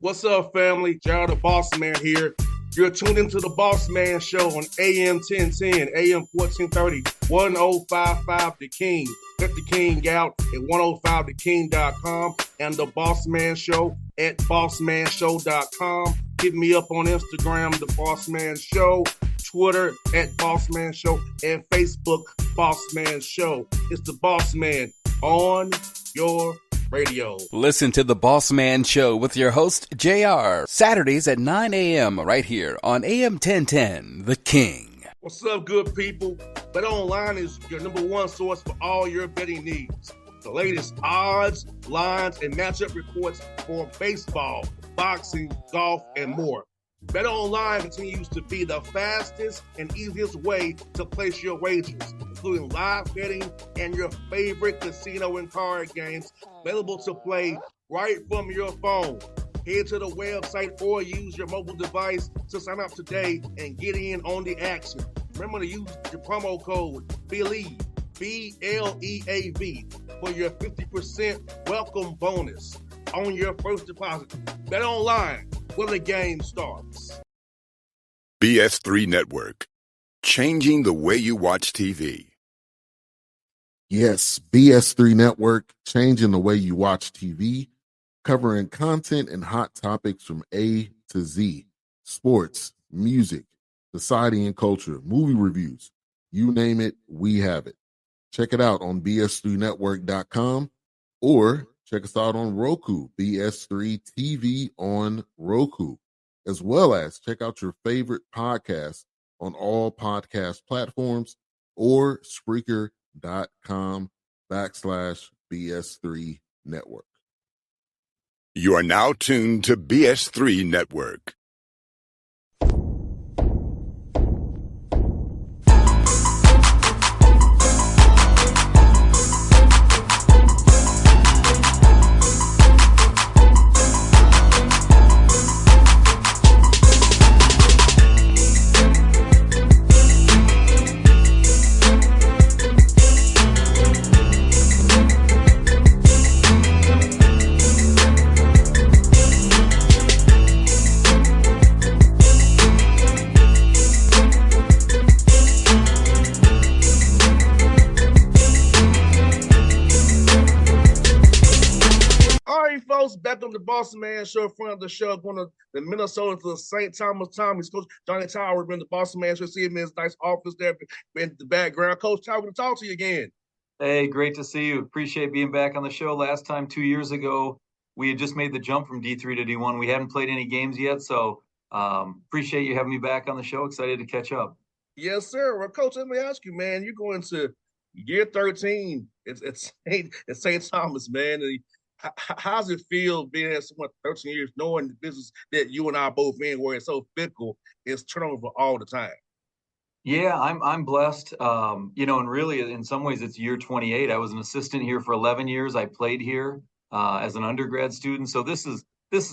What's up, family? Gerald the Bossman here. You're tuned into the Bossman Show on AM 1010, AM 1430, 1055 The King. Let the King out at 105theking.com and the Bossman Show at bossmanshow.com. Hit me up on Instagram, The Bossman Show, Twitter at Bossman Show, and Facebook, Bossman Show. It's the Bossman on your radio. Listen to the Bossman Show with your host, JR, Saturdays at 9 a.m. right here on AM 1010, The King. What's up, good people? BetOnline is your number one source for all your betting needs. The latest odds, lines, and matchup reports for baseball, boxing, golf, and more. BetOnline continues to be the fastest and easiest way to place your wagers, including live betting and your favorite casino and card games available to play right from your phone. Head to the website or use your mobile device to sign up today and get in on the action. Remember to use your promo code BELIEVE, BLEAV, for your 50% welcome bonus on your first deposit. BetOnline, where the game starts. BS3 Network, changing the way you watch TV. Yes, BS3 Network, changing the way you watch TV, covering content and hot topics from A to Z, sports, music, society and culture, movie reviews, you name it, we have it. Check it out on bs3network.com or check us out on Roku, BS3 TV on Roku, as well as check out your favorite podcast on all podcast platforms or Spreaker.com/BS3 Network. You are now tuned to BS3 Network. Back on the Bossman Show, in front of the show, going to the Minnesota to the St. Thomas Tommies. Coach Johnny Tower, been the Bossman Show. See him in his nice office there in the background. Coach Tower, going to talk to you again. Hey, great to see you. Appreciate being back on the show. Last time, 2 years ago, we had just made the jump from D3 to D1. We hadn't played any games yet, so appreciate you having me back on the show. Excited to catch up. Yes, sir. Well, Coach, let me ask you, man, you're going to year 13 at St. Thomas, man. How's it feel being at someone 13 years, knowing the business that you and I both in, where it's so fickle, it's turnover all the time? Yeah, I'm blessed. And really, in some ways, it's year 28. I was an assistant here for 11 years. I played here as an undergrad student. So this is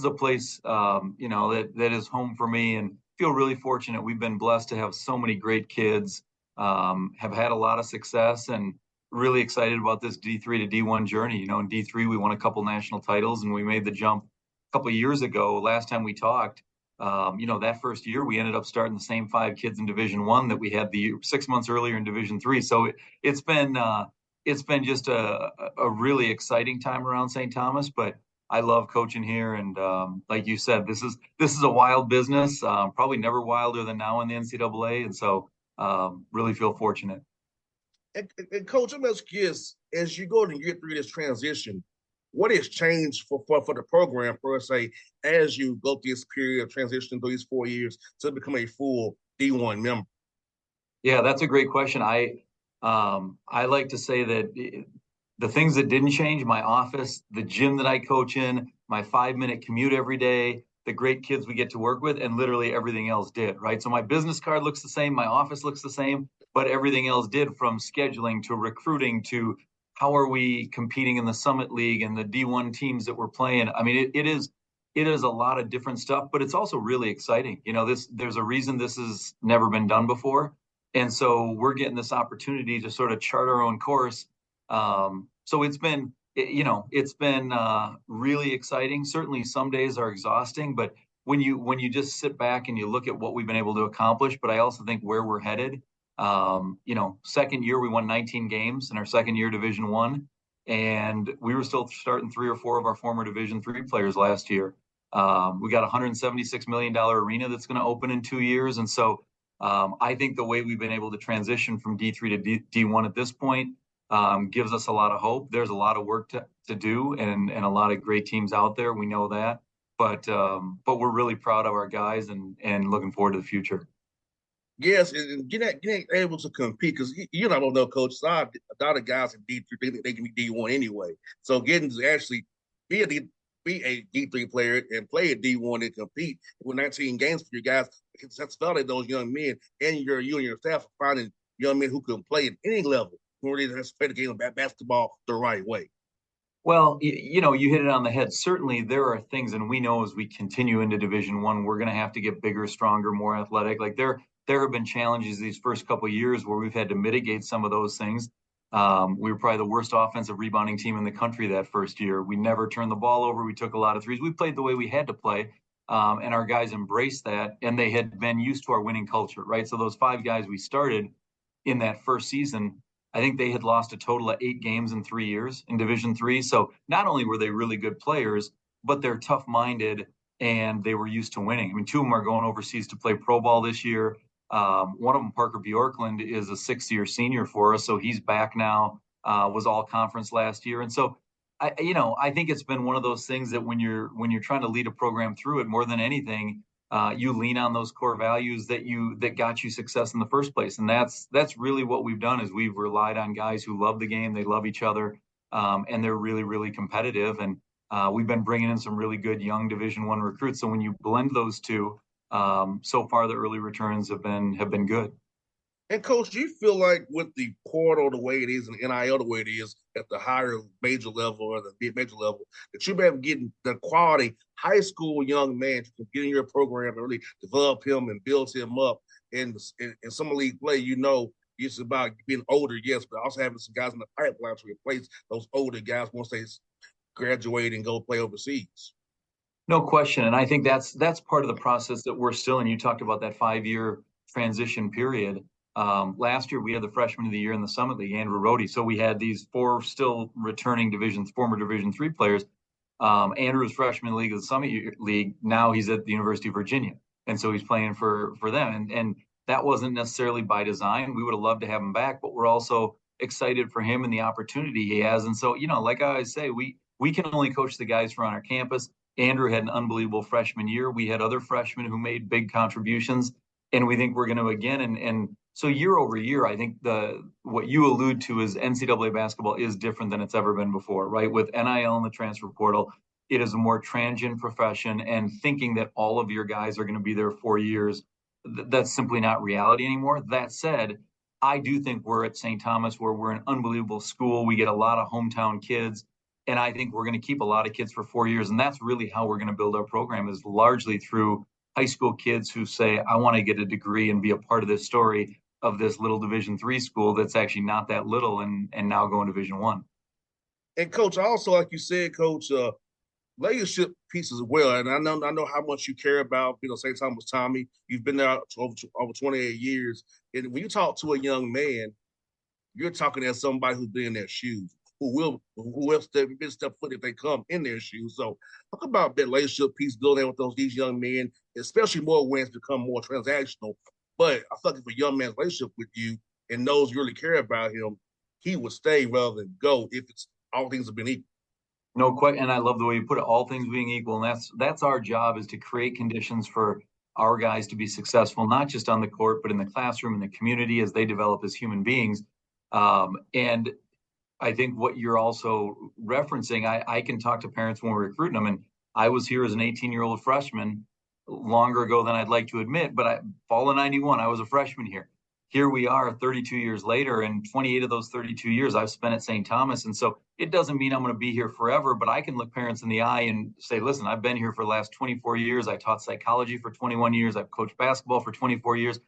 a place, that is home for me, and feel really fortunate. We've been blessed to have so many great kids, have had a lot of success, and really excited about this D3 to D1 journey. In D3, we won a couple national titles, and we made the jump a couple of years ago. Last time we talked, that first year, we ended up starting the same 5 kids in Division I that we had the 6 months earlier in Division III. So it's been just a really exciting time around St. Thomas, but I love coaching here. And like you said, this is a wild business, probably never wilder than now in the NCAA. And so really feel fortunate. And Coach, I'm just curious, as you go to year 3 this transition, what has changed for the program, per se, as you go through this period of transition through these 4 years to become a full D1 member? Yeah, that's a great question. I like to say that the things that didn't change, my office, the gym that I coach in, my 5-minute commute every day, the great kids we get to work with, and literally everything else did, right? So my business card looks the same, my office looks the same, but everything else did, from scheduling to recruiting to how are we competing in the Summit League and the D1 teams that we're playing. I mean, it is a lot of different stuff, but it's also really exciting. There's a reason this has never been done before. And so we're getting this opportunity to sort of chart our own course. So it's been it's been really exciting. Certainly some days are exhausting, but when you just sit back and you look at what we've been able to accomplish, but I also think where we're headed. Second year we won 19 games in our second year Division One, and we were still starting 3 or 4 of our former Division Three players last year. We got a $176 million arena that's going to open in 2 years, and so I think the way we've been able to transition from D3 to D1 at this point gives us a lot of hope. There's a lot of work to do and a lot of great teams out there. We know that, but we're really proud of our guys and looking forward to the future. Yes, and getting able to compete because you don't know, Coach. A lot of guys in D3 they can be D1 anyway. So getting to actually be a D3 player and play at D1 and compete with 19 games for you guys, that's valid those young men and you and your staff are finding young men who can play at any level who really has to play the game of basketball the right way. Well, you hit it on the head. Certainly, there are things, and we know as we continue into Division One, we're going to have to get bigger, stronger, more athletic. Like there have been challenges these first couple of years where we've had to mitigate some of those things. We were probably the worst offensive rebounding team in the country that first year. We never turned the ball over. We took a lot of threes. We played the way we had to play, and our guys embraced that, and they had been used to our winning culture, right? So those 5 guys we started in that first season, I think they had lost a total of 8 games in 3 years in Division Three. So not only were they really good players, but they're tough-minded and they were used to winning. I mean, 2 of them are going overseas to play pro ball this year. One of them, Parker Bjorklund, is a 6th-year senior for us, so he's back now. Was all conference last year, and so I think it's been one of those things that when you're trying to lead a program through it, more than anything, you lean on those core values that got you success in the first place, and that's really what we've done is we've relied on guys who love the game, they love each other, and they're really, really competitive. And we've been bringing in some really good young Division One recruits. So when you blend those two, so far the early returns have been good. And Coach, do you feel like with the portal the way it is and the NIL the way it is at the higher major level or the mid major level, that you've been getting the quality high school young man to get in your program and really develop him and build him up in summer league play? It's about being older, yes, but also having some guys in the pipeline to replace those older guys once they graduate and go play overseas. No question, and I think that's part of the process that we're still in. You talked about that 5-year transition period. Last year, we had the freshman of the year in the Summit League, Andrew Rohde. So we had these 4 still returning former Division III players. Andrew's freshman league of the Summit League. Now he's at the University of Virginia, and so he's playing for them. And that wasn't necessarily by design. We would have loved to have him back, but we're also excited for him and the opportunity he has. And so, like I always say, we can only coach the guys who are on our campus. Andrew had an unbelievable freshman year. We had other freshmen who made big contributions, and we think we're going to again. And so year over year, I think what you allude to is NCAA basketball is different than it's ever been before, right? With NIL and the transfer portal, it is a more transient profession, and thinking that all of your guys are going to be there 4 years, that's simply not reality anymore. That said, I do think we're at St. Thomas where we're an unbelievable school. We get a lot of hometown kids, and I think we're going to keep a lot of kids for 4 years. And that's really how we're going to build our program, is largely through high school kids who say, I want to get a degree and be a part of this story of this little Division III school that's actually not that little and now going to Division One. And Coach, also like you said, Coach, leadership piece as well. And I know how much you care about, St. Thomas Tommy. You've been there over 28 years. And when you talk to a young man, you're talking as somebody who's been in their shoes, who will step foot if they come in their shoes. So talk about that leadership piece building with these young men, especially more when it's become more transactional. But I feel like if a young man's relationship with you and knows you really care about him, he would stay rather than go if it's all things have been equal. No question, and I love the way you put it, all things being equal. And that's our job, is to create conditions for our guys to be successful, not just on the court, but in the classroom, in the community, as they develop as human beings. And I think what you're also referencing, I can talk to parents when we're recruiting them. And I was here as an 18-year-old freshman longer ago than I'd like to admit, but fall of 91, I was a freshman here. Here we are 32 years later, and 28 of those 32 years I've spent at St. Thomas. And so it doesn't mean I'm going to be here forever, but I can look parents in the eye and say, listen, I've been here for the last 24 years. I taught psychology for 21 years. I've coached basketball for 24 years.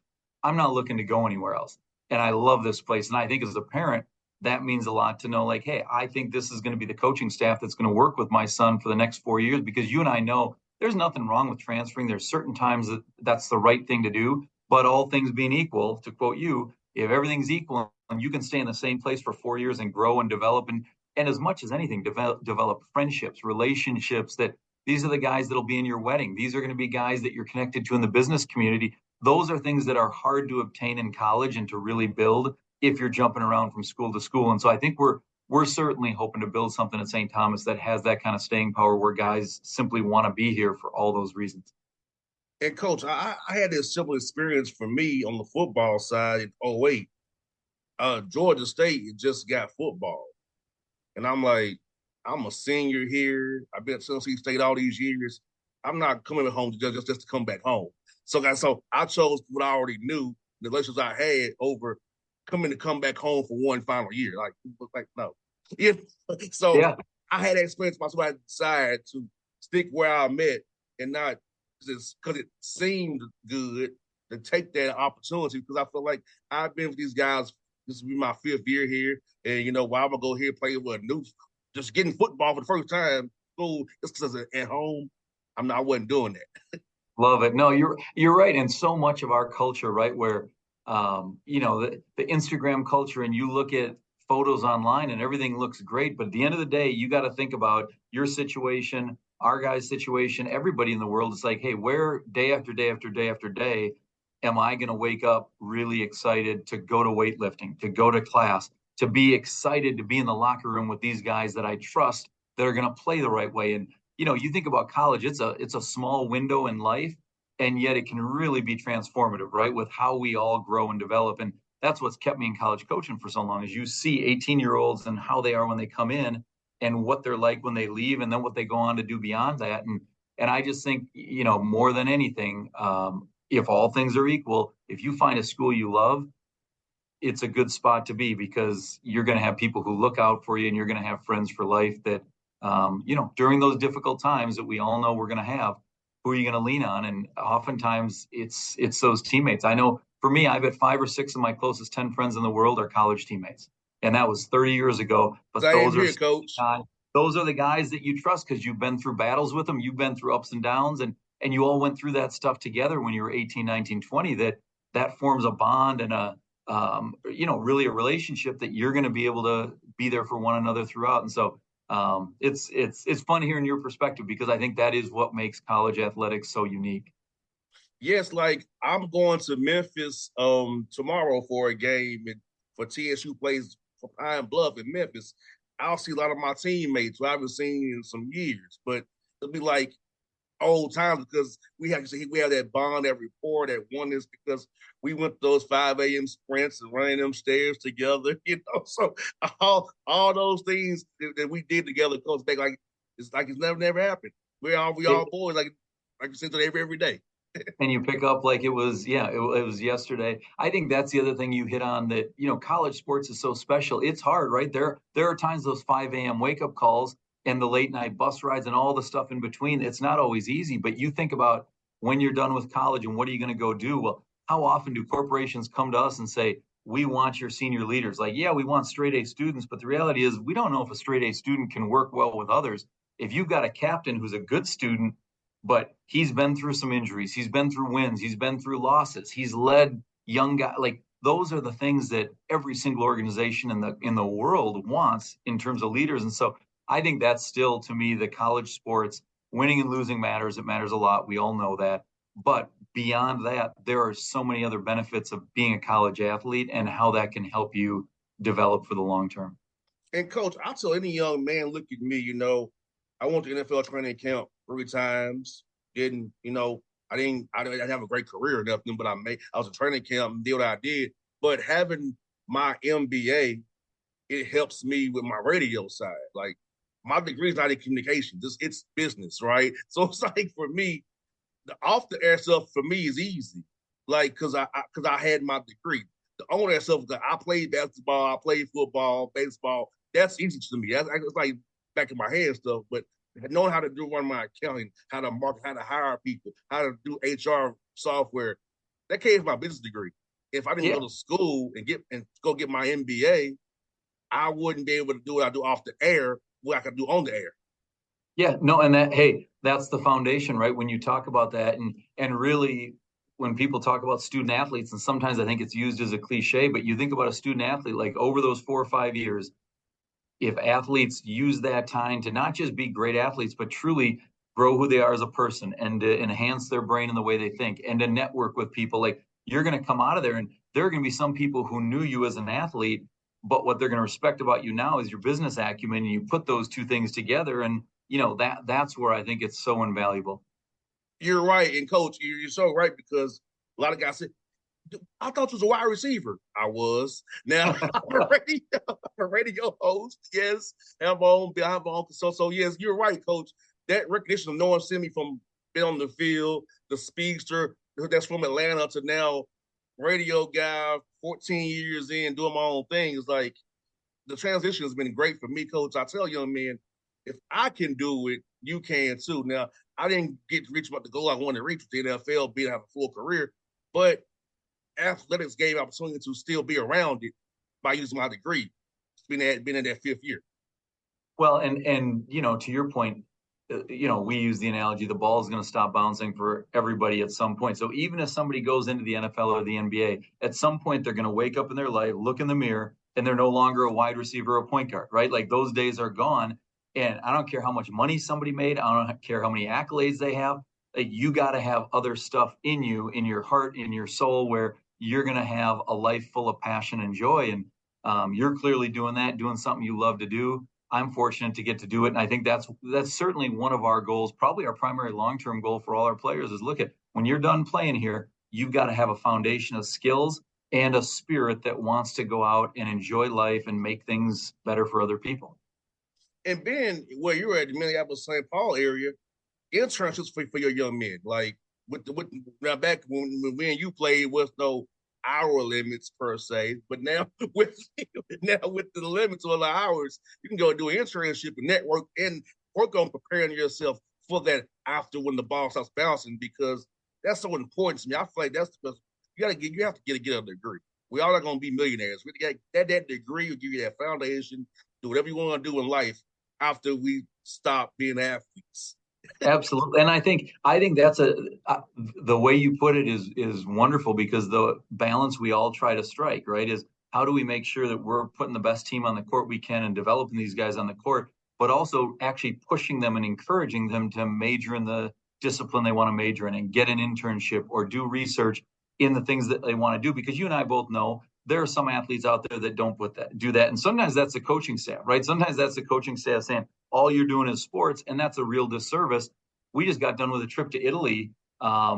I'm not looking to go anywhere else. And I love this place. And I think as a parent, that means a lot to know, like, hey, I think this is going to be the coaching staff that's going to work with my son for the next 4 years, because you and I know there's nothing wrong with transferring. There's certain times that that's the right thing to do, but all things being equal, to quote you, if everything's equal and you can stay in the same place for 4 years and grow and develop, and as much as anything, develop friendships, relationships, that these are the guys that'll be in your wedding. These are going to be guys that you're connected to in the business community. Those are things that are hard to obtain in college and to really build if you're jumping around from school to school. And so I think we're certainly hoping to build something at St. Thomas that has that kind of staying power, where guys simply want to be here for all those reasons. And Coach, I had this simple experience for me on the football side in '08. Georgia State just got football. And I'm like, I'm a senior here. I've been at Tennessee State all these years. I'm not coming home just to come back home. So I chose what I already knew, the relationships I had, over to come back home for one final year. Like no. Yeah. So Yeah. I had that experience myself. I decided to stick where I'm at and not just because it seemed good to take that opportunity, because I feel like I've been with these guys. This will be my 5th year here. And, why I'm going to go here and play with a new, just getting football for the first time, school, just because at home, I wasn't doing that. Love it. No, you're right. And so much of our culture, right, where the Instagram culture, and you look at photos online and everything looks great, but at the end of the day, you got to think about your situation, our guy's situation, everybody in the world. It's like, hey, where day after day after day after day am I going to wake up really excited to go to weightlifting, to go to class, to be excited to be in the locker room with these guys that I trust, that are going to play the right way? And you think about college, it's a small window in life, and yet it can really be transformative, right? With how we all grow and develop. And that's what's kept me in college coaching for so long, is you see 18-year-olds and how they are when they come in, and what they're like when they leave, and then what they go on to do beyond that. And I just think, more than anything, if all things are equal, if you find a school you love, it's a good spot to be, because you're going to have people who look out for you, and you're going to have friends for life that, during those difficult times that we all know we're going to have, who are you going to lean on? And oftentimes it's those teammates. I know for me, I've had 5 or 6 of my closest 10 friends in the world are college teammates. And that was 30 years ago. But those are the guys that you trust, because you've been through battles with them. You've been through ups and downs, and you all went through that stuff together when you were 18, 19, 20, that forms a bond and really a relationship that you're going to be able to be there for one another throughout. And so it's fun hearing your perspective, because I think that is what makes college athletics so unique. Yes, like I'm going to Memphis tomorrow for a game, and for TSU plays for Pine Bluff in Memphis. I'll see a lot of my teammates who I haven't seen in some years, but it'll be like old times, because we have that bond, that rapport, that oneness, because we went those 5 a.m. sprints and running them stairs together, So all those things that we did together goes back like it's never happened. We all boys, like you said, every day. And you pick up like it was yesterday. I think that's the other thing you hit on, that college sports is so special. It's hard, right? There are times those 5 a.m. wake up calls and the late night bus rides and all the stuff in between. It's not always easy, but you think about when you're done with college and what are you going to go do? Well, how often do corporations come to us and say, we want your senior leaders? Like, yeah, we want straight A students, but the reality is we don't know if a straight A student can work well with others. If you've got a captain who's a good student, but he's been through some injuries, he's been through wins, he's been through losses, he's led young guys, like those are the things that every single organization in the world wants in terms of leaders. And so I think that's still, to me, the college sports, winning and losing matters. It matters a lot. We all know that. But beyond that, there are so many other benefits of being a college athlete and how that can help you develop for the long term. And Coach, I'll tell any young man, look at me, I went to NFL training camp 3 times. I didn't have a great career or nothing, but I was a training camp and did what I did. But having my MBA, it helps me with my radio side. Like, my degree is not in communication. It's business, right? So it's like, for me, the off the air stuff for me is easy. Like, cause I had my degree. The on air stuff, I played basketball, I played football, baseball. That's easy to me. That's like back in my head stuff. But knowing how to run my accounting, how to market, how to hire people, how to do HR software, that came from my business degree. If I didn't go to school and go get my MBA, I wouldn't be able to do what I do off the air, what I could do on the air. Yeah, no, and that's the foundation, right? When you talk about that, and really when people talk about student athletes, and sometimes I think it's used as a cliche, but you think about a student athlete, like over those 4 or 5 years, if athletes use that time to not just be great athletes, but truly grow who they are as a person and to enhance their brain and the way they think and to network with people, like you're going to come out of there and there are going to be some people who knew you as an athlete, but what they're going to respect about you now is your business acumen. And you put those two things together, and that's where I think it's so invaluable. You're right, and coach, you're so right, because a lot of guys say, I thought you was a wide receiver. I was. Now I'm a radio host. Yes, I have my own. So yes, you're right, coach. That recognition of knowing Simi from being on the field, the speedster that's from Atlanta to now radio guy, 14 years in doing my own thing, is like the transition has been great for me, coach. I tell young men, if I can do it, you can too. Now, I didn't get to reach about the goal I wanted to reach with the NFL, being have a full career, but athletics gave opportunity to still be around it by using my degree, being in that 5th year. Well, and to your point, we use the analogy the ball is going to stop bouncing for everybody at some point. So even if somebody goes into the NFL or the NBA, at some point they're going to wake up in their life, look in the mirror, and they're no longer a wide receiver or a point guard, right? Like those days are gone. And I don't care how much money somebody made. I don't care how many accolades they have. Like you got to have other stuff in you, in your heart, in your soul, where you're going to have a life full of passion and joy. And you're clearly doing that, doing something you love to do. I'm fortunate to get to do it. And I think that's certainly one of our goals, probably our primary long-term goal for all our players is look at when you're done playing here, you've got to have a foundation of skills and a spirit that wants to go out and enjoy life and make things better for other people. And being where you're at, the Minneapolis St. Paul area, internships for your young men. Like with now back when we and you played with no hour limits per se, but now with the limits on the hours, you can go do an internship and network and work on preparing yourself for that after when the ball starts bouncing, because that's so important to me. I feel like that's the best. You have to get a degree. We all not gonna be millionaires. We got that degree will give you that foundation, do whatever you want to do in life after we stop being athletes. Absolutely, and I think that's the way you put it is wonderful, because the balance we all try to strike, right, is how do we make sure that we're putting the best team on the court we can and developing these guys on the court, but also actually pushing them and encouraging them to major in the discipline they want to major in and get an internship or do research in the things that they want to do, because you and I both know there are some athletes out there that don't do that, and sometimes that's the coaching staff, right? Sometimes that's the coaching staff saying all you're doing is sports, and that's a real disservice. We just got done with a trip to Italy,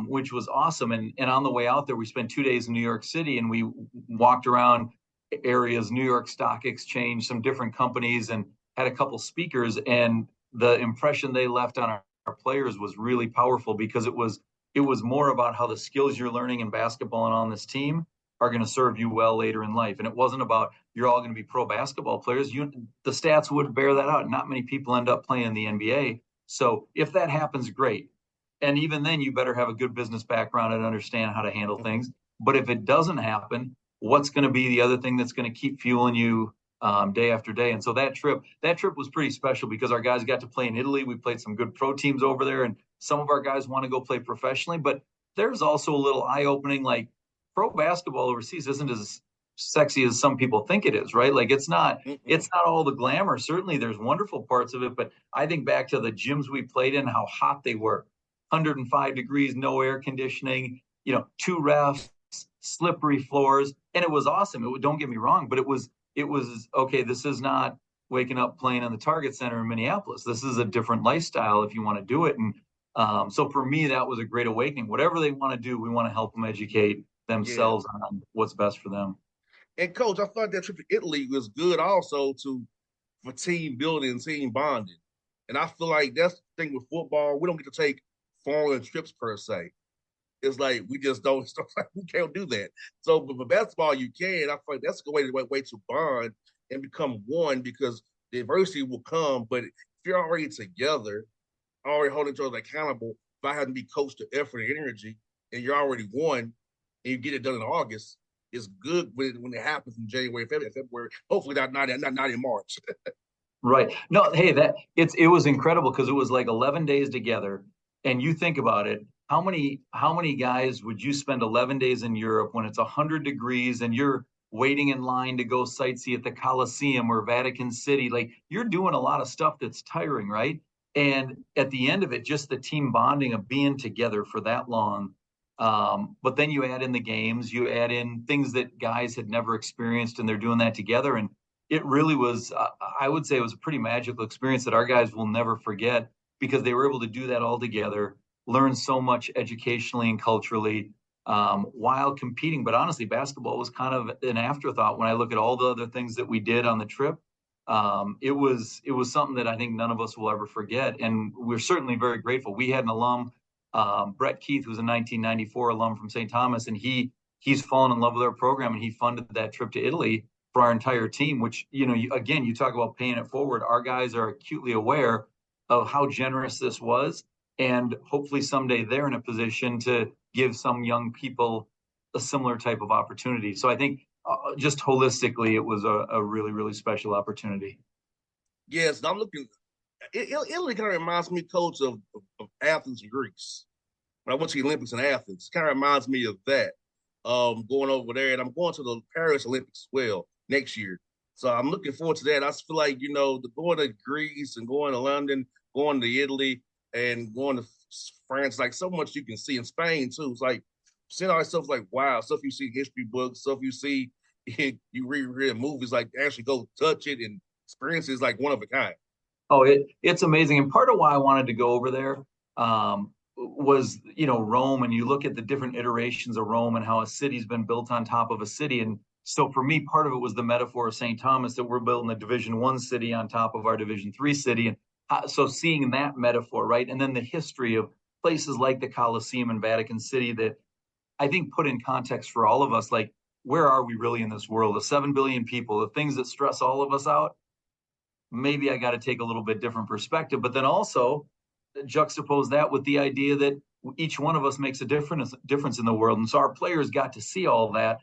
which was awesome, and on the way out there, we spent 2 days in New York City, and we walked around areas, New York Stock Exchange, some different companies, and had a couple speakers, and the impression they left on our players was really powerful, because it was more about how the skills you're learning in basketball and on this team are going to serve you well later in life. And it wasn't about you're all going to be pro basketball players. The stats would bear that out. Not many people end up playing in the NBA. So if that happens, great. And even then, you better have a good business background and understand how to handle things. But if it doesn't happen, what's going to be the other thing that's going to keep fueling you day after day? And so that trip was pretty special, because our guys got to play in Italy. We played some good pro teams over there, and some of our guys want to go play professionally. But there's also a little eye-opening, like, pro basketball overseas isn't as sexy as some people think it is, right? Like it's not all the glamour. Certainly there's wonderful parts of it, but I think back to the gyms we played in, how hot they were, 105 degrees, no air conditioning, 2 refs, slippery floors. And it was awesome. Don't get me wrong, but it was okay. This is not waking up playing in the Target Center in Minneapolis. This is a different lifestyle if you want to do it. And so for me, that was a great awakening. Whatever they want to do, we want to help them educate themselves on what's best for them. And coach, I thought that trip to Italy was good also for team building and team bonding. And I feel like that's the thing with football. We don't get to take foreign trips per se. It's like we just don't. We can't do that. So, but for basketball, you can. I feel like that's a way to bond and become one, because the adversity will come. But if you're already together, already holding each other accountable, by having to be coached to effort and energy, and you're already one, and you get it done in August, is good when it happens in January, February. Hopefully not in March. Right. No, hey, it was incredible because it was like 11 days together. And you think about it, how many guys would you spend 11 days in Europe when it's 100 degrees and you're waiting in line to go sightsee at the Colosseum or Vatican City? Like you're doing a lot of stuff that's tiring, right? And at the end of it, just the team bonding of being together for that long. But then you add in the games, you add in things that guys had never experienced, and they're doing that together. And it really was, I would say it was a pretty magical experience that our guys will never forget because they were able to do that all together, learn so much educationally and culturally while competing. But honestly, basketball was kind of an afterthought when I look at all the other things that we did on the trip. It was something that I think none of us will ever forget. And we're certainly very grateful. We had an alum, Brett Keith, who's a 1994 alum from St. Thomas, and he's fallen in love with our program, and he funded that trip to Italy for our entire team, which, again, you talk about paying it forward. Our guys are acutely aware of how generous this was. And hopefully someday they're in a position to give some young people a similar type of opportunity. So I think just holistically, it was a really, really special opportunity. Yes, I'm looking. Italy kind of reminds me, Coach, of Athens and Greece. When I went to the Olympics in Athens, kind of reminds me of that. Going over there, and I'm going to the Paris Olympics as well next year. So I'm looking forward to that. I feel like, going to Greece and going to London, going to Italy, and going to France, like so much you can see in Spain too. It's like seeing all that stuff, like wow, stuff you see in history books, stuff you see, you read in movies, like actually go touch it and experience it is like one of a kind. Oh, it's amazing. And part of why I wanted to go over there was, Rome, and you look at the different iterations of Rome and how a city's been built on top of a city. And so for me, part of it was the metaphor of St. Thomas, that we're building a Division I city on top of our Division III city. And so seeing that metaphor, right? And then the history of places like the Colosseum and Vatican City that I think put in context for all of us, like, where are we really in this world of 7 billion people, the things that stress all of us out? Maybe I got to take a little bit different perspective, but then also juxtapose that with the idea that each one of us makes a difference in the world. And so our players got to see all that.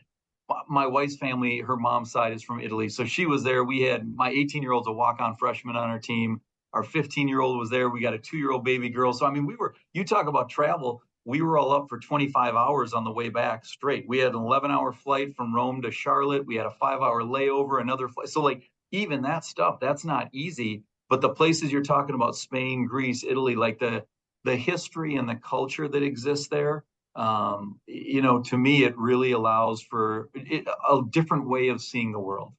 My wife's family, her mom's side is from Italy. So she was there. We had my 18-year-old's a walk-on freshman on our team. Our 15-year-old was there. We got a 2-year-old baby girl. So, I mean, you talk about travel. We were all up for 25 hours on the way back straight. We had an 11-hour flight from Rome to Charlotte. We had a 5-hour layover, another flight. So like even that stuff, that's not easy. But the places you're talking about, Spain, Greece, Italy, like the history and the culture that exists there, to me, it really allows for a different way of seeing the world.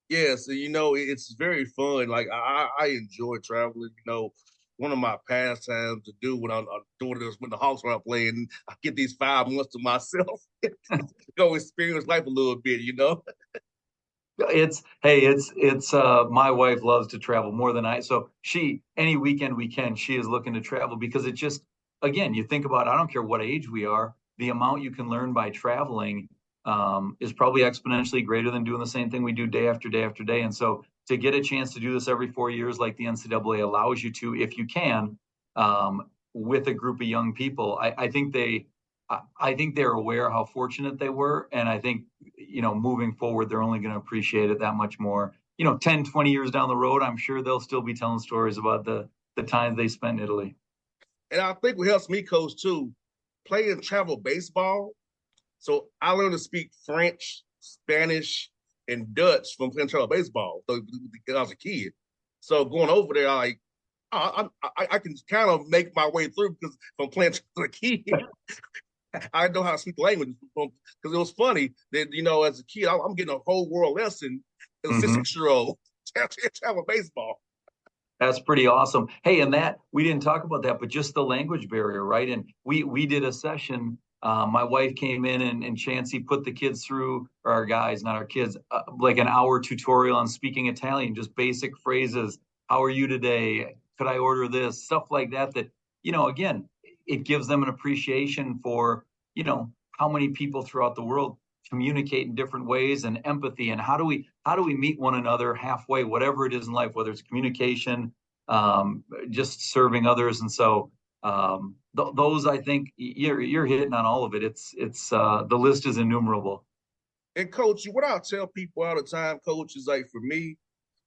Yeah, so it's very fun. Like I enjoy traveling. One of my pastimes to do when I'm doing this when the Hawks are playing, I get these 5 months to myself. Go experience life a little bit. It's my wife loves to travel more than I. So any weekend we can, she is looking to travel because it just, again, you think about, I don't care what age we are, the amount you can learn by traveling is probably exponentially greater than doing the same thing we do day after day after day. And so to get a chance to do this every 4 years, like the NCAA allows you to, if you can, with a group of young people, I think they're aware how fortunate they were. And I think, moving forward, they're only going to appreciate it that much more. 10, 20 years down the road, I'm sure they'll still be telling stories about the times they spent in Italy. And I think what helps me, Coach, too, playing travel baseball. So I learned to speak French, Spanish, and Dutch from playing travel baseball. So when I was a kid. So going over there, I can kind of make my way through because from playing as a kid, I know how to speak the language. Because it was funny that, as a kid, I'm getting a whole world lesson as a 6-year-old travel baseball. That's pretty awesome. Hey, and that we didn't talk about that, but just the language barrier, right? And we did a session. My wife came in and Chancey put the kids through, or our guys, not our kids, like an hour tutorial on speaking Italian, just basic phrases. How are you today? Could I order this? Stuff like that. That, again, it gives them an appreciation for, how many people throughout the world communicate in different ways, and empathy, and how do we meet one another halfway, whatever it is in life, whether it's communication, just serving others. And so those, I think you're hitting on all of it. It's the list is innumerable. And coach, what I tell people all the time, coach, is like for me,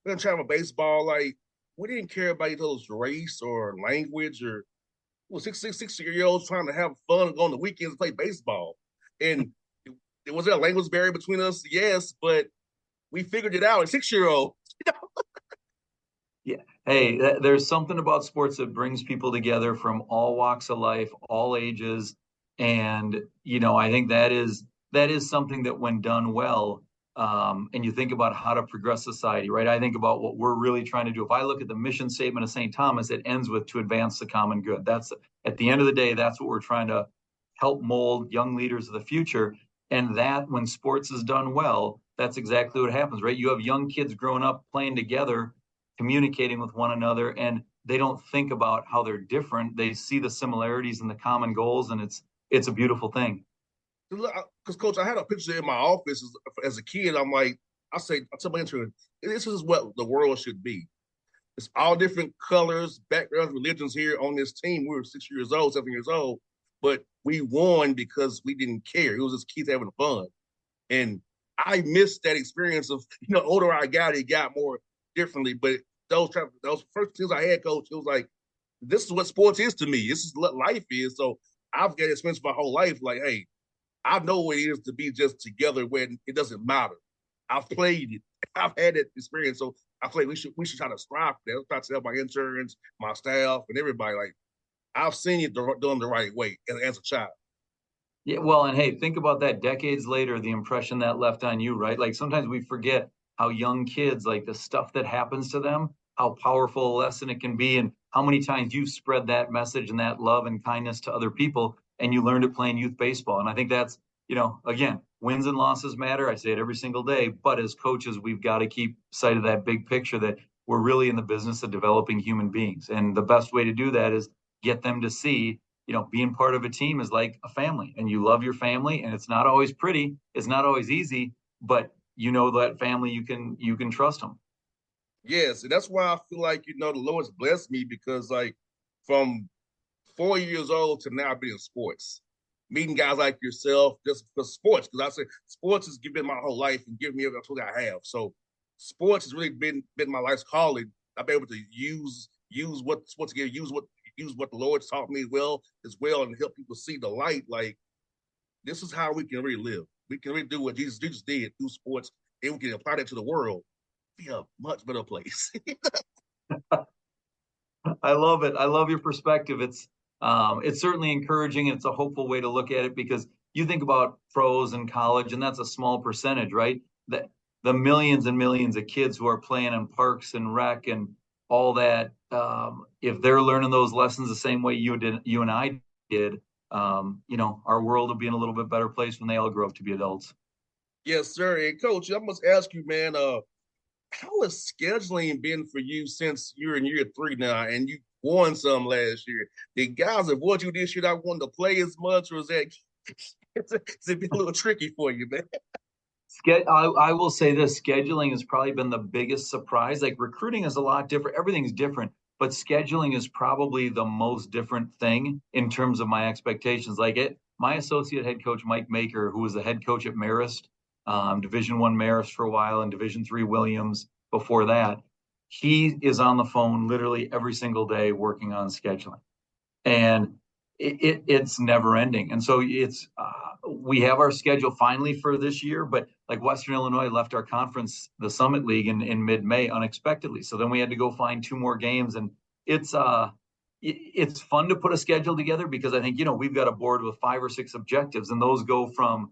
when I'm trying to baseball, like we didn't care about each other's race or language or well, 6 year olds trying to have fun on the weekends and play baseball. And was there a language barrier between us? Yes, but we figured it out. A 6 year old. Yeah. Hey, there's something about sports that brings people together from all walks of life, all ages. And, I think that is something that when done well, and you think about how to progress society, right? I think about what we're really trying to do. If I look at the mission statement of St. Thomas, it ends with to advance the common good. That's at the end of the day, that's what we're trying to help mold young leaders of the future. And that when sports is done well, that's exactly what happens, right? You have young kids growing up playing together, communicating with one another, and they don't think about how they're different. They see the similarities and the common goals, and it's a beautiful thing. Because coach, I had a picture in my office as a kid. I'm like, I tell my intern, this is what the world should be. It's all different colors, backgrounds, religions here on this team. We were 6 years old, 7 years old, but we won because we didn't care. It was just kids having fun. And I missed that experience of, older I got, it got more differently. But those first teams I had, coach, it was like, this is what sports is to me. This is what life is. So I've got experience my whole life. Like, hey, I know what it is to be just together when it doesn't matter. I've played it. I've had that experience. So I feel like we should try to strive for that. Try to tell my interns, my staff, and everybody, like, I've seen it done the right way as a child. Yeah, well, and hey, think about that decades later, the impression that left on you, right? Like sometimes we forget how young kids, like the stuff that happens to them, how powerful a lesson it can be, and how many times you've spread that message and that love and kindness to other people, and you learned it playing youth baseball. And I think that's, again, wins and losses matter. I say it every single day, but as coaches, we've got to keep sight of that big picture that we're really in the business of developing human beings. And the best way to do that is get them to see being part of a team is like a family, and you love your family, and it's not always pretty, it's not always easy, but that family, you can trust them. Yes, and that's why I feel like the Lord's blessed me because like from 4 years old to now I've been in sports, meeting guys like yourself just for sports. Because I say sports has given my whole life and given me everything I have. So sports has really been my life's calling. I've been able to use what sports give, use what the Lord's taught me well as well, and help people see the light. Like this is how we can really live. We can really do what Jesus did through sports, and we can apply that to the world. Be a much better place. I love it. I love your perspective. It's certainly encouraging, and it's a hopeful way to look at it, because you think about pros and college, and that's a small percentage, right? That the millions and millions of kids who are playing in parks and rec and all that, if they're learning those lessons the same way you and I did, our world will be in a little bit better place when they all grow up to be adults. Yes, sir. And coach, I must ask you, man, how has scheduling been for you since you're in year 3 now and you won some last year? Did guys avoid you this year not wanting to play as much, or is that it's been a little tricky for you, man? I will say this: scheduling has probably been the biggest surprise. Like recruiting is a lot different, everything's different, but scheduling is probably the most different thing in terms of my expectations. My associate head coach Mike Maker, who was the head coach at Marist, Division I Marist for a while, and Division III Williams before that, he is on the phone literally every single day working on scheduling, and it's never ending. And so we have our schedule finally for this year, but like Western Illinois left our conference, the Summit League, in mid-May unexpectedly. So then we had to go find 2 more games, and it's fun to put a schedule together, because I think we've got a board with 5 or 6 objectives, and those go from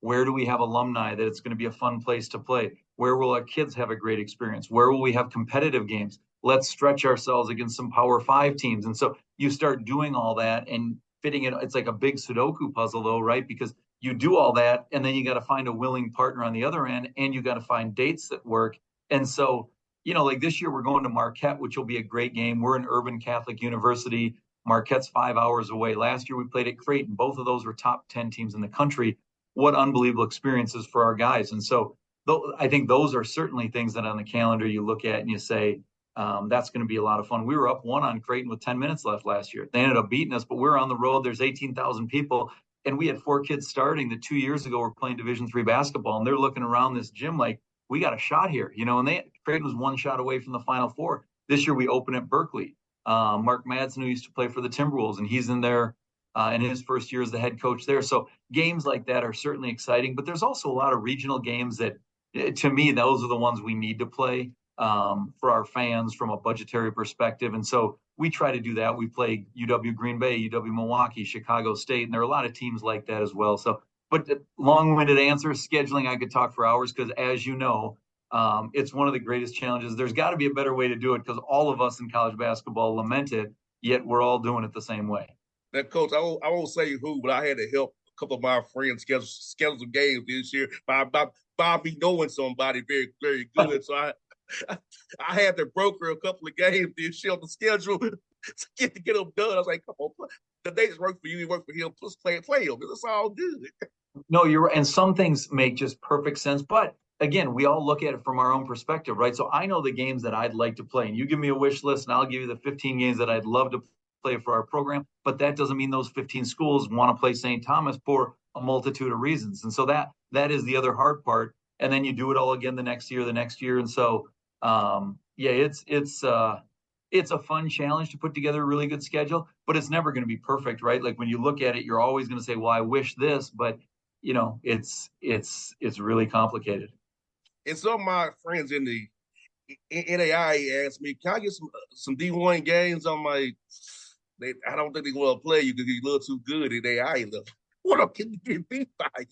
where do we have alumni that it's going to be a fun place to play? Where will our kids have a great experience? Where will we have competitive games? Let's stretch ourselves against some Power 5 teams. And so you start doing all that and fitting it. It's like a big Sudoku puzzle, though, right? Because you do all that, and then you got to find a willing partner on the other end, and you got to find dates that work. And so, like this year, we're going to Marquette, which will be a great game. We're an urban Catholic university. Marquette's 5 hours away. Last year, we played at Creighton. Both of those were top 10 teams in the country. What unbelievable experiences for our guys. And so I think those are certainly things that on the calendar you look at and you say, that's going to be a lot of fun. We were up 1 on Creighton with 10 minutes left last year. They ended up beating us, but we're on the road. There's 18,000 people. And we had 4 kids starting that 2 years ago were playing Division III basketball, and they're looking around this gym like, we got a shot here, and Creighton was 1 shot away from the Final Four. This year we open at Berkeley. Mark Madsen, who used to play for the Timberwolves, and he's in there in his first year as the head coach there. So games like that are certainly exciting, but there's also a lot of regional games that, to me, those are the ones we need to play for our fans from a budgetary perspective. And so we try to do that. We play UW Green Bay, UW Milwaukee, Chicago State, and there are a lot of teams like that as well. So, but long-winded answer, scheduling, I could talk for hours because, as you know, it's one of the greatest challenges. There's got to be a better way to do it because all of us in college basketball lament it, yet we're all doing it the same way. Now, Coach, I won't say who, but I had to help a couple of my friends schedule some games this year by me knowing somebody very, very good. So I had to broker a couple of games this year on the schedule to get them done. I was like, come on, the days work for you, you work for him. Just play them. It's all good. No, you're right. And some things make just perfect sense. But again, we all look at it from our own perspective, right? So I know the games that I'd like to play, and you give me a wish list, and I'll give you the 15 games that I'd love to play for our program. But that doesn't mean those 15 schools want to play St. Thomas for a multitude of reasons. And so that is the other hard part. And then you do it all again the next year. And so, it's a fun challenge to put together a really good schedule, but it's never going to be perfect, right? Like when you look at it, you're always going to say, well, I wish this, but it's really complicated. And some of my friends in the NAIA asked me, can I get some D1 games? I'm like, I don't think they want to play you because you look too good in NAIA level. What up, can you get beat by you?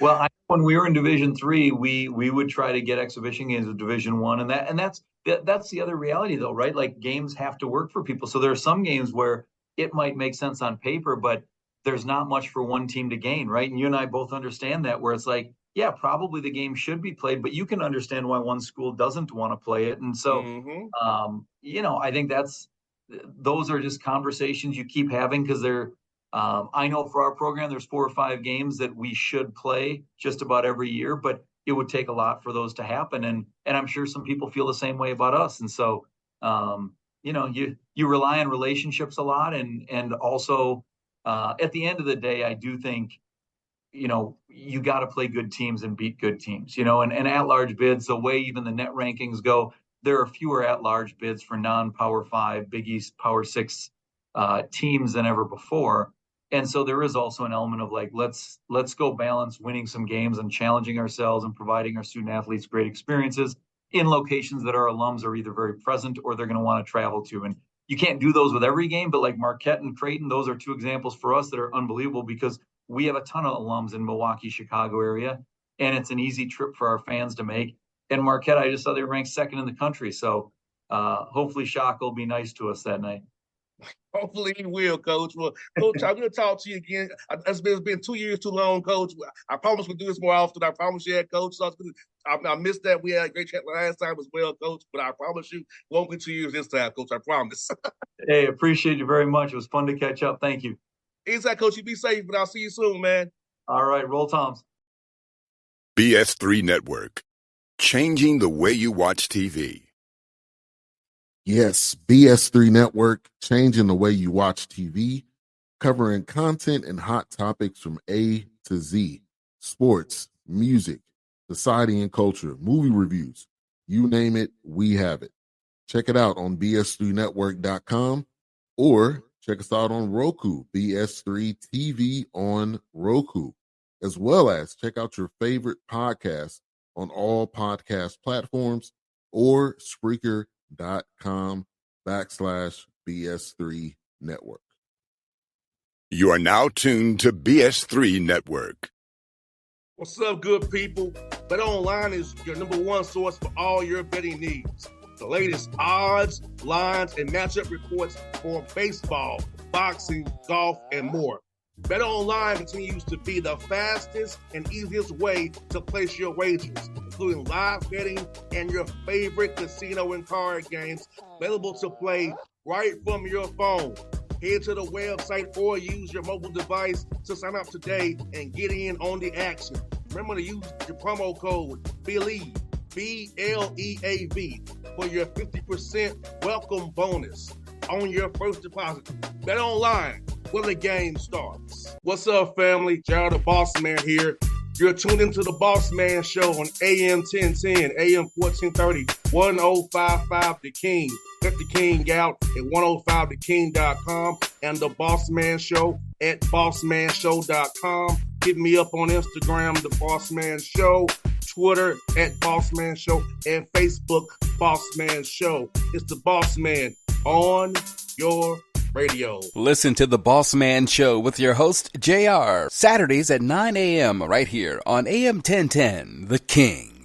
Well, when we were in Division III, we would try to get exhibition games of Division I, and that's the other reality, though, right? Like games have to work for people. So there are some games where it might make sense on paper, but there's not much for one team to gain, right? And you and I both understand that, where it's like, yeah, probably the game should be played, but you can understand why one school doesn't want to play it. And so, I think those are just conversations you keep having because they're. I know for our program, there's 4 or 5 games that we should play just about every year, but it would take a lot for those to happen. And I'm sure some people feel the same way about us. And so, you rely on relationships a lot. And also, at the end of the day, I do think, you got to play good teams and beat good teams, and at-large bids, the way even the net rankings go, there are fewer at-large bids for non-Power 5, Big East, Power 6 teams than ever before. And so there is also an element of like, let's go balance winning some games and challenging ourselves and providing our student athletes great experiences in locations that our alums are either very present or they're going to want to travel to. And you can't do those with every game, but like Marquette and Creighton, those are 2 examples for us that are unbelievable because we have a ton of alums in Milwaukee, Chicago area, and it's an easy trip for our fans to make. And Marquette, I just saw they ranked 2nd in the country. So hopefully Shock will be nice to us that night. Hopefully he will, Coach. Well, Coach, I'm going to talk to you again. It's been 2 years too long, Coach. I promise we'll do this more often. I promise you, Coach. So I missed that. We had a great chat last time as well, Coach. But I promise you, it won't be 2 years this time, Coach. I promise. Hey, appreciate you very much. It was fun to catch up. Thank you. Inside, Coach. You be safe, but I'll see you soon, man. All right. Roll Toms. BS3 Network. Changing the way you watch TV. Yes, BS3 Network, changing the way you watch TV, covering content and hot topics from A to Z, sports, music, society and culture, movie reviews, you name it, we have it. Check it out on bs3network.com or check us out on Roku, BS3 TV on Roku, as well as check out your favorite podcast on all podcast platforms or Spreaker.com/BS3 Network. You are now tuned to BS3 Network. What's up, good people? Bet Online is your #1 source for all your betting needs. The latest odds, lines, and matchup reports for baseball, boxing, golf, and more. Bet Online continues to be the fastest and easiest way to place your wagers, including live betting and your favorite casino and card games available to play right from your phone. Head to the website or use your mobile device to sign up today and get in on the action. Remember to use your promo code BELIEVE, BLEAV, for your 50% welcome bonus on your first deposit. Bet Online, when the game starts. What's up, family? Jared the Bossman here. You're tuned into the Bossman Show on AM 1010, AM 1430, 1055 The King. Check The King out at 105theking.com and the Bossman Show at bossmanshow.com. Hit me up on Instagram, The Bossman Show, Twitter at Bossman Show, and Facebook, Bossman Show. It's the Bossman on your radio. Listen to The Bossman Show with your host, JR, Saturdays at 9 a.m. right here on AM 1010, The King.